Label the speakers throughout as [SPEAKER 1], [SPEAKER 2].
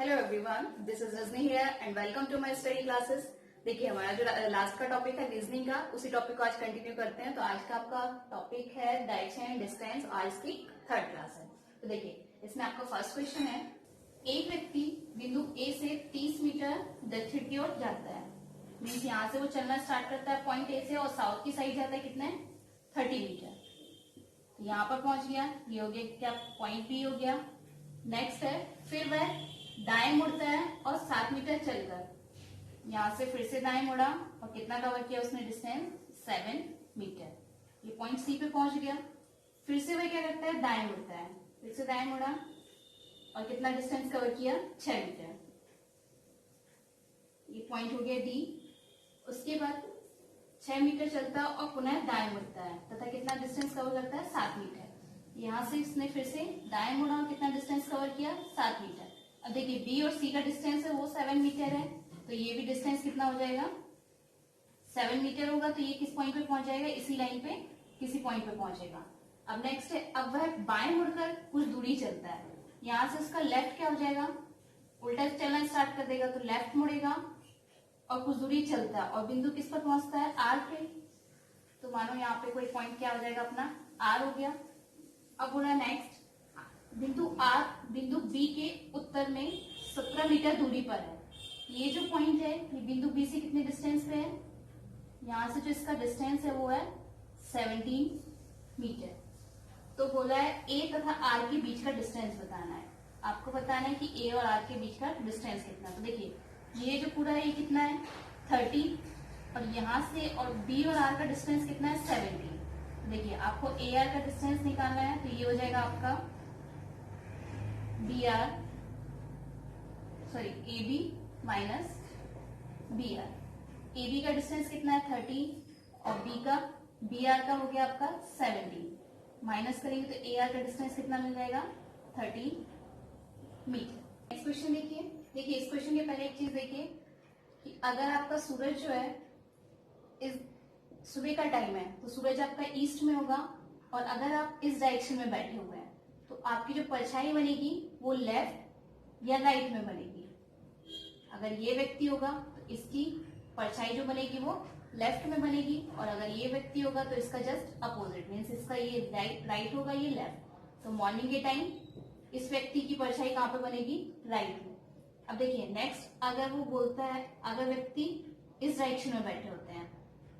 [SPEAKER 1] Hello everyone, this is Rajni here and welcome to my study classes. देखिए, हमारा जो last का टॉपिक है रीजनिंग का, उसी टॉपिक को आज कंटिन्यू करते हैं। तो आज का आपका टॉपिक है डायरेक्शन एंड डिस्टेंस, और आज की थर्ड क्लास है। तो देखिए, इसमें आपका फर्स्ट क्वेश्चन है, एक व्यक्ति बिंदु ए से 30 मीटर दक्षिण की ओर जाता है। मीन्स यहाँ से वो चलना स्टार्ट करता है पॉइंट ए से, और साउथ की साइड जाता है कितने 30 मीटर। तो यहाँ पर पहुंच गया, ये हो गया क्या, पॉइंट बी हो गया। नेक्स्ट है, फिर वह दाएं मुड़ता है और 7 मीटर चलकर यहां से फिर से दाएं मुड़ा, और कितना कवर किया उसने डिस्टेंस 7 मीटर। ये पॉइंट सी पे पहुंच गया। फिर से वह क्या करता है, दाएं मुड़ता है, फिर से दाएं मुड़ा, और कितना डिस्टेंस कवर किया 6 मीटर। ये पॉइंट हो गया डी। उसके बाद 6 मीटर चलता है और पुनः दाएं मुड़ता है, तथा कितना डिस्टेंस कवर करता है 7 मीटर। यहां से इसने फिर से दाएं मुड़ा और कितना डिस्टेंस कवर किया 7 मीटर। अब देखिए, बी और सी का डिस्टेंस है वो 7 मीटर है, तो ये भी डिस्टेंस कितना हो जाएगा 7 मीटर होगा। तो ये किस पॉइंट पे पहुंच जाएगा, इसी लाइन पे किसी पॉइंट पे पहुंचेगा। अब नेक्स्ट है, अब वह बाएं मुड़कर कुछ दूरी चलता है। यहां से उसका लेफ्ट क्या हो जाएगा, उल्टा चलना स्टार्ट कर देगा, तो लेफ्ट मुड़ेगा और कुछ दूरी चलता है, और बिंदु किस पर पहुंचता है, आर पे। तो मानो यहाँ पे कोई पॉइंट क्या हो जाएगा अपना, आर हो गया। अब बोला नेक्स्ट, बिंदु आर बिंदु बी के उत्तर में 17 मीटर दूरी पर है। ये जो पॉइंट है, ये बिंदु बी से कितने डिस्टेंस पे है, यहां से जो इसका डिस्टेंस है वो है 17 मीटर। तो बोला है ए तथा आर के बीच का डिस्टेंस बताना है। आपको बताना है कि ए और आर के बीच का डिस्टेंस कितना। तो देखिए, ये जो पूरा है ये कितना है 30, और यहां से और बी और आर का डिस्टेंस कितना है 70। देखिए, आपको ए आर का डिस्टेंस निकालना है, तो ये हो जाएगा आपका B R, sorry A B minus B R. A B का डिस्टेंस कितना है 30, और बी आर का हो गया आपका 70। माइनस करेंगे तो ए आर का डिस्टेंस कितना मिल जाएगा 30 मीटर। नेक्स्ट क्वेश्चन देखिए। देखिए, इस क्वेश्चन के पहले एक चीज देखिए कि अगर आपका सूरज जो है इस सुबह का टाइम है, तो सूरज आपका ईस्ट में होगा, और अगर आप इस डायरेक्शन में बैठे हुए हैं तो आपकी जो परछाई बनेगी वो लेफ्ट या राइट में बनेगी। अगर ये व्यक्ति होगा तो इसकी परछाई जो बनेगी वो लेफ्ट में बनेगी, और अगर ये व्यक्ति होगा तो इसका जस्ट अपोजिट, मीन्स इसका ये राइट होगा, ये लेफ्ट। तो मॉर्निंग के टाइम इस व्यक्ति की परछाई कहाँ पे बनेगी, राइट में। अब देखिए नेक्स्ट, अगर वो बोलता है, अगर व्यक्ति इस डायरेक्शन में बैठे होते हैं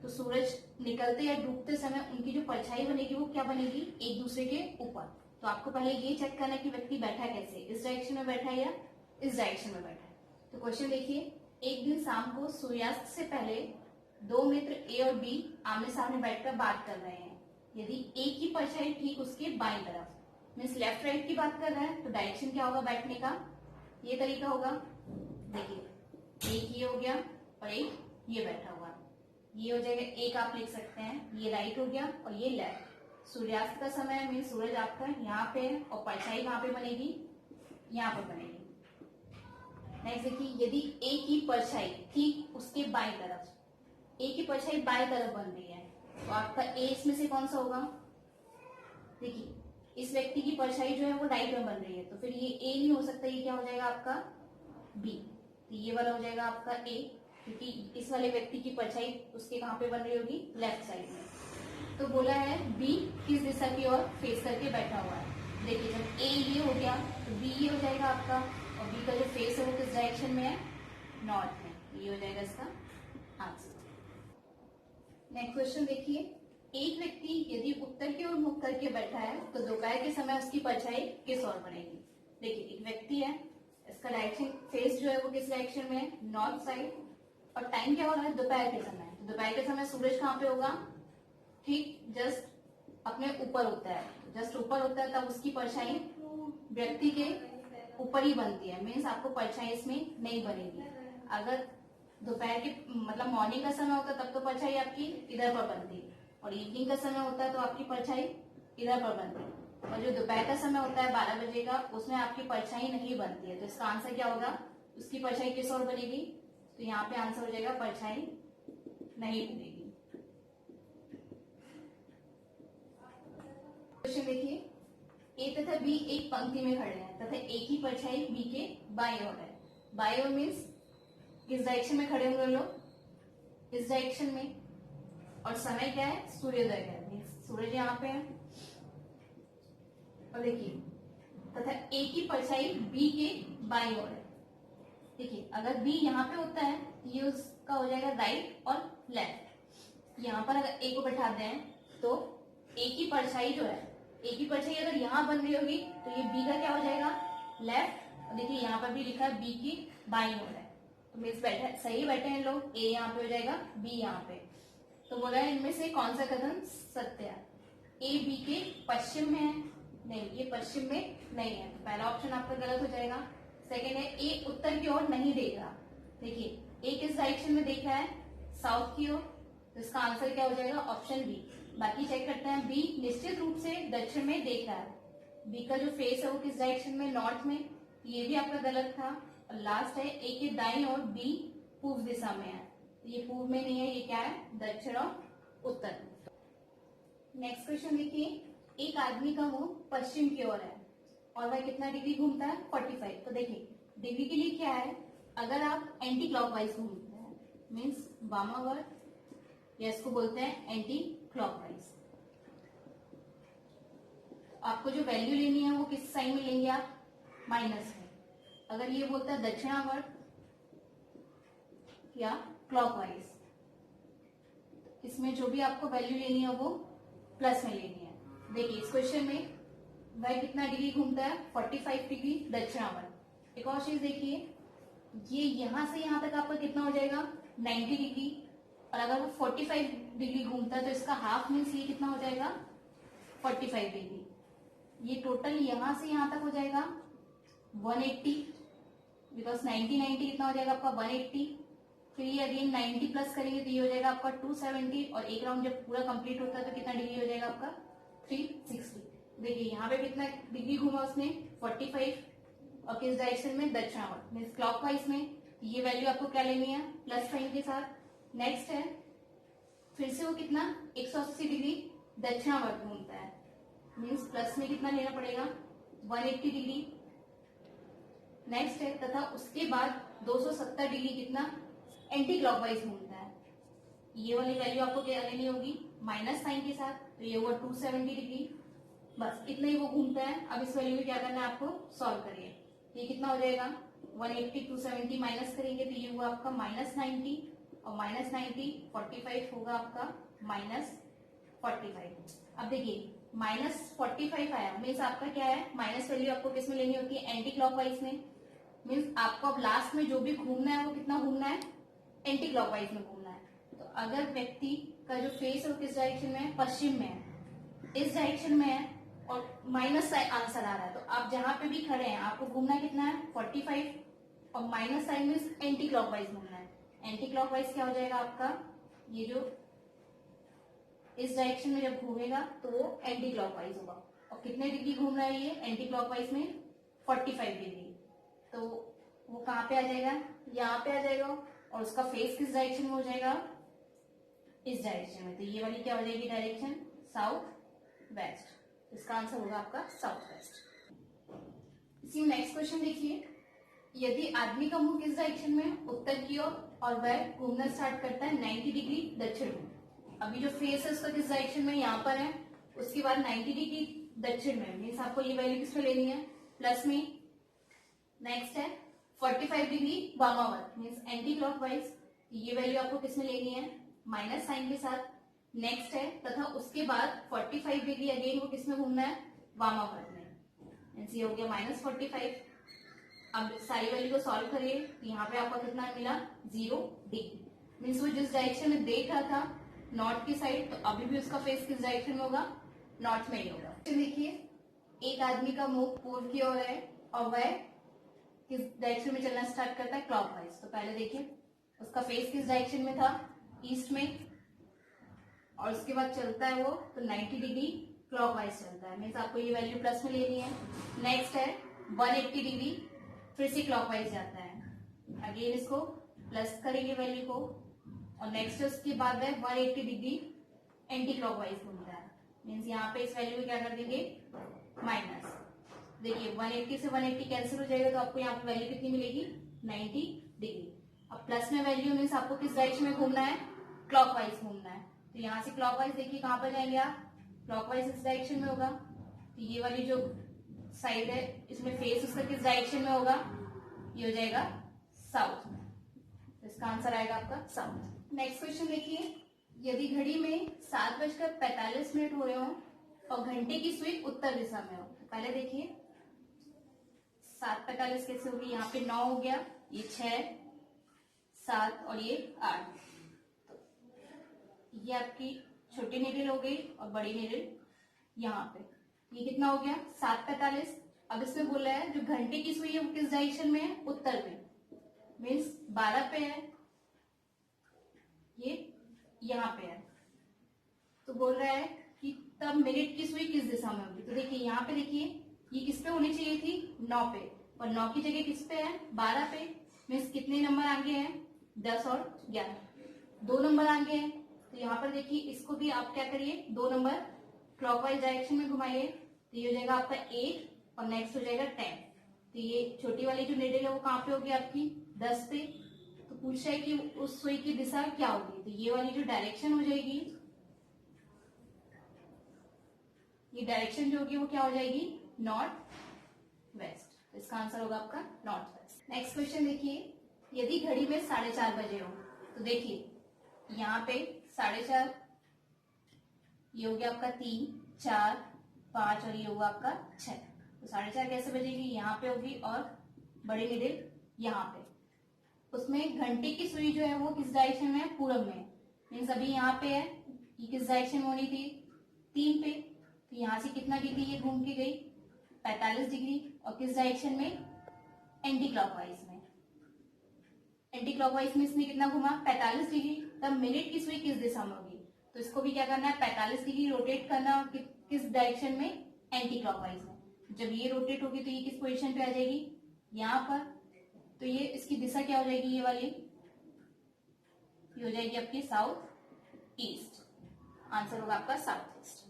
[SPEAKER 1] तो सूरज निकलते या डूबते समय उनकी जो परछाई बनेगी वो क्या बनेगी, एक दूसरे के ऊपर। तो आपको पहले ये चेक करना है कि व्यक्ति बैठा कैसे, इस डायरेक्शन में बैठा है या इस डायरेक्शन में बैठा है। तो क्वेश्चन देखिए, एक दिन शाम को सूर्यास्त से पहले दो मित्र ए और बी आमने सामने बैठकर बात कर रहे हैं। यदि ए की परछाई ठीक उसके बाईं तरफ, मीन्स लेफ्ट राइट की बात कर रहा है, तो डायरेक्शन क्या होगा बैठने का, ये तरीका होगा। देखिए, एक ये हो गया और एक ये बैठा हुआ, ये हो जाएगा, एक आप लिख सकते हैं, ये राइट हो गया और ये लेफ्ट। सूर्यास्त का समय मीन सूरज आपका यहाँ पे है, और परछाई कहाँ पे बनेगी, यहाँ पे बनेगी। नेक्स्ट देखिए, यदि ए की परछाई ठीक उसके बाईं तरफ, ए की परछाई बाईं तरफ बन रही है, तो आपका ए इसमें से कौन सा होगा, देखिए इस व्यक्ति की परछाई जो है वो राइट में बन रही है, तो फिर ये ए नहीं हो सकता, ये क्या हो जाएगा आपका बी। तो ये वाला हो जाएगा आपका ए, क्योंकि इस वाले व्यक्ति की परछाई उसके कहाँ पे बन रही होगी, लेफ्ट साइड में। तो बोला है बी किस दिशा की ओर फेस करके बैठा हुआ है। देखिए, जब ए ये हो गया तो बी ये हो जाएगा आपका, और बी का जो फेस है वो किस डायरेक्शन में है, नॉर्थ में। ये हो जाएगा इसका आंसर। नेक्स्ट क्वेश्चन देखिए, एक व्यक्ति यदि उत्तर की ओर मुख करके बैठा है तो दोपहर के समय उसकी परछाई किस ओर बनेगी। देखिए, एक व्यक्ति है, इसका डायरेक्शन फेस जो है वो किस डायरेक्शन में है, नॉर्थ साइड, और टाइम क्या हो रहा है दोपहर के समय। तो दोपहर के समय सूरज कहाँ पे होगा, ठीक जस्ट अपने ऊपर होता है, जस्ट ऊपर होता है, तब उसकी परछाई व्यक्ति के ऊपर ही बनती है, मीन्स आपको परछाई इसमें नहीं बनेगी। अगर दोपहर के मतलब मॉर्निंग का समय होता है तब तो परछाई आपकी इधर पर बनती है, और इवनिंग का समय होता है तो आपकी परछाई इधर पर बनती है, और जो दोपहर का समय होता है 12 बजे का, उसमें आपकी परछाई नहीं बनती है। तो इसका आंसर क्या होगा, उसकी परछाई किस ओर बनेगी, तो यहाँ पे आंसर हो जाएगा परछाई नहीं बनेगी। क्वेश्चन देखिए, ए तथा बी एक पंक्ति में खड़े हैं तथा एक ही परछाई बी के बाईं ओर है। बाईं ओर मीन्स किस डायरेक्शन में खड़े होंगे लोग, इस डायरेक्शन में, और समय क्या है, सूर्योदय का है, सूरज यहाँ पे है। और देखिए तथा एक ही परछाई बी के बाईं ओर है। देखिए अगर बी यहाँ पे होता है ये उसका हो जाएगा राइट और लेफ्ट। यहाँ पर अगर ए को बैठा दें तो एक ही परछाई जो है, एक ही परछाई अगर यहाँ बन रही होगी तो ये बी का क्या हो जाएगा, लेफ्ट। और देखिए यहाँ पर भी लिखा है बी की बाईं ओर है, तो मीन्स बैठे सही बैठे हैं लोग, ए यहाँ पे हो जाएगा, बी यहाँ पे। तो बोला है इनमें से कौन सा कथन सत्य है। ए बी के पश्चिम में है, नहीं ये पश्चिम में नहीं है, तो पहला ऑप्शन आपका गलत हो जाएगा। सेकेंड है ए उत्तर की ओर नहीं देख रहा। देखिए ए किस डायरेक्शन में देख रहा है, साउथ की ओर, तो इसका आंसर क्या हो जाएगा, ऑप्शन बी। बाकी चेक करते हैं, बी निश्चित रूप से दक्षिण में देख रहा है, बी का जो फेस है वो किस डायरेक्शन में, नॉर्थ में, ये भी आपका गलत था। और लास्ट है ए के दाईं ओर बी पूर्व दिशा में है, ये पूर्व में नहीं है, ये क्या है, दक्षिण और उत्तर। नेक्स्ट क्वेश्चन देखिए, एक आदमी का मुंह पश्चिम की ओर है और वह कितना डिग्री घूमता है, 45। तो देखिए डिग्री के लिए क्या है, अगर आप एंटी क्लॉकवाइज घूमते हैं मीन्स वामावर्त, या इसको बोलते हैं एंटी क्लॉकवाइज, आपको जो वैल्यू लेनी है वो किस साइन में लेंगे आप, माइनस में। अगर ये बोलता है दक्षिणावर्त या क्लॉकवाइज, इसमें जो भी आपको वैल्यू लेनी है वो प्लस में लेनी है। देखिए इस क्वेश्चन में वह कितना डिग्री घूमता है, 45 डिग्री दक्षिणावर्त। एक और चीज देखिए, ये यहां से यहां तक आपका कितना हो जाएगा, 90 डिग्री, और अगर वो 45 डिग्री घूमता है तो इसका हाफ मीन्स ये कितना हो जाएगा, 45 डिग्री। ये टोटल यहां से यहां तक हो जाएगा 180, बिकॉज 90 कितना हो जाएगा आपका 180। फिर ये अगेन 90 प्लस करेंगे तो ये हो जाएगा आपका 270, और एक राउंड जब पूरा कंप्लीट होता है तो कितना डिग्री हो जाएगा आपका 360। देखिए यहाँ पे कितना डिग्री घूमा उसने, 45, और किस डायरेक्शन में, दक्षिणावर्त मीन्स क्लॉकवाइज में। ये वैल्यू आपको क्या लेनी है, प्लस साइन के साथ। नेक्स्ट है फिर से वो कितना 180 डिग्री दक्षिणावर्त घूमता है, मीन्स प्लस में कितना लेना पड़ेगा, 180 डिग्री। नेक्स्ट है तथा उसके बाद 270 डिग्री कितना एंटी क्लॉकवाइज घूमता है, ये वाली वैल्यू आपको क्या लेनी होगी, माइनस साइन के साथ, तो ये हुआ 270 डिग्री। बस इतना ही वो घूमता है। अब इस वैल्यू में क्या करना है आपको, सॉल्व करिए। ये कितना हो जाएगा, 180 270 माइनस करेंगे तो ये हुआ आपका -90, और -90 45 होगा आपका -45। अब देखिए -45 आया, मीन्स आपका क्या है, माइनस वैल्यू आपको किस में लेनी होती है, एंटी क्लॉकवाइज में। मीन्स आपको अब लास्ट में जो भी घूमना है वो कितना घूमना है, एंटी क्लॉकवाइज में घूमना है। तो अगर व्यक्ति का जो फेस है वो किस डायरेक्शन में है, पश्चिम में है, इस डायरेक्शन में है, और माइनस आंसर आ रहा है, तो आप जहां पे भी खड़े हैं आपको घूमना कितना है, 45, और minus sign means anti clockwise घूमना है। एंटी क्लॉकवाइज क्या हो जाएगा आपका, ये जो इस डायरेक्शन में जब घूमेगा तो वो एंटी क्लॉकवाइज होगा। और कितने डिग्री घूम रहा है ये एंटी क्लॉकवाइज में, 45 डिग्री। तो वो कहाँ पे आ जाएगा, यहाँ पे आ जाएगा, और उसका फेस किस डायरेक्शन में हो जाएगा, इस डायरेक्शन में। तो ये वाली क्या हो जाएगी डायरेक्शन, साउथ वेस्ट। इसका आंसर होगा आपका साउथ वेस्ट। इसी नेक्स्ट क्वेश्चन देखिए, यदि आदमी का मुंह किस डायरेक्शन में, उत्तर की ओर, और वह घूमना स्टार्ट करता है 90 डिग्री दक्षिण में। अभी जो फेस है उसका किस डायरेक्शन में, यहाँ पर है, उसके बाद 90 डिग्री दक्षिण में, मीन्स आपको ये वैल्यू किस में लेनी है, प्लस में। नेक्स्ट है 45 डिग्री वामावर्त मीन्स एंटी क्लॉकवाइज, ये वैल्यू आपको किस में लेनी है, माइनस साइन के साथ। नेक्स्ट है तथा उसके बाद 45 डिग्री अगेन वो किस में घूमना है, वामावर्त में, मीन्स ये हो गया -45। अब सारी वैल्यू को सॉल्व करिए तो यहाँ पे आपको कितना मिला, 0 डिग्री। मीन्स वो जिस डायरेक्शन में देख रहा था नॉर्थ की साइड, तो अभी भी उसका फेस किस डायरेक्शन में होगा, नॉर्थ में ही होगा। देखिए एक आदमी का मुंह पूर्व की ओर है और वह किस डायरेक्शन में चलना स्टार्ट करता है, क्लॉकवाइज। तो पहले देखिए उसका फेस किस डायरेक्शन में था, ईस्ट में, और उसके बाद चलता है वो तो 90 डिग्री क्लॉकवाइज चलता है, मीन्स आपको ये वैल्यू प्लस में लेनी है। नेक्स्ट है 180 डिग्री फिर से क्लॉकवाइज जाता है, अगेन इसको प्लस करेंगे वैल्यू को, और नेक्स्ट उसके बाद है 180 डिग्री एंटी क्लॉकवाइज घूमता है, मीन्स यहाँ पे इस वैल्यू को क्या कर देंगे, माइनस, देखिए 180 से 180 कैंसिल हो जाएगा तो आपको यहाँ पे वैल्यू कितनी मिलेगी 90 डिग्री। अब प्लस में वैल्यू मीन्स आपको किस डायरेक्शन में घूमना है, क्लॉकवाइज घूमना है। तो यहाँ से क्लॉकवाइज देखिए कहां पर जाएंगे आप, क्लॉकवाइज इस डायरेक्शन में होगा। तो ये वाली जो साइड है इसमें फेस उसका किस डायरेक्शन में होगा, ये हो जाएगा साउथ में। तो इसका आंसर आएगा आपका साउथ। नेक्स्ट क्वेश्चन देखिए, यदि घड़ी में 7:45 हो रहे हो और घंटे की सुई उत्तर दिशा में हो, तो पहले देखिए 7:45 कैसे होगी, यहाँ पे 9 हो गया, ये 6, 7 और ये 8। तो ये आपकी छोटी नीडल हो गई और बड़ी नीडल यहाँ पे, ये कितना हो गया 7:45। अब इसमें बोल रहा है जो घंटे की सुई है वो किस डायरेक्शन में है, उत्तर में, मीन्स 12 पे है, ये यहाँ पे है। तो बोल रहा है कि तब मिनट की सुई किस दिशा में होगी। तो देखिए यहाँ पे देखिए ये किस पे होनी चाहिए थी, 9 पे, और 9 की जगह किस पे है, 12 पे। मीन्स कितने नंबर आगे हैं, 10 और 11, 2 नंबर आगे हैं। तो यहाँ पर देखिए इसको भी आप क्या करिए, 2 नंबर क्लॉकवाइज डायरेक्शन में घुमाइए। तो ये हो जाएगा आपका 8 और नेक्स्ट हो जाएगा 10। तो ये छोटी वाली जो नीडल है वो कहाँ पे होगी आपकी, 10 पे। तो पूछ रहा है कि उस सुई की दिशा क्या होगी। तो ये वाली जो डायरेक्शन हो जाएगी, ये डायरेक्शन जो होगी वो क्या हो जाएगी, नॉर्थ वेस्ट। तो इसका आंसर होगा आपका नॉर्थ वेस्ट। नेक्स्ट क्वेश्चन देखिए, यदि घड़ी में 4:30 बजे हो, तो देखिए यहाँ पे 4:30, ये हो गया आपका 3, 4, 5 और ये होगा आपका 6। तो 4:30 कैसे बजेगी, यहाँ पे होगी और बड़ी नीडल यहाँ पे। उसमें घंटे की सुई जो है वो किस डायरेक्शन में है, पूरब में। मीन्स अभी यहाँ पे है, ये किस डायरेक्शन में होनी थी, 3 पे। तो यहाँ से कितना डिग्री ये घूम के गई, 45 डिग्री, और किस डायरेक्शन में, एंटी क्लॉकवाइज में। एंटी क्लॉकवाइज में इसने कितना घुमा, 45 डिग्री। तब मिनट की सुई किस दिशा में होगी, तो इसको भी क्या करना है, 45 डिग्री रोटेट करना, और किस डायरेक्शन में, एंटी क्लॉकवाइज में। जब ये रोटेट होगी तो ये किस पोजीशन पे आ जाएगी, यहाँ पर। तो ये इसकी दिशा क्या हो जाएगी, ये वाली, ये हो जाएगी आपकी साउथ ईस्ट। आंसर होगा आपका साउथ ईस्ट।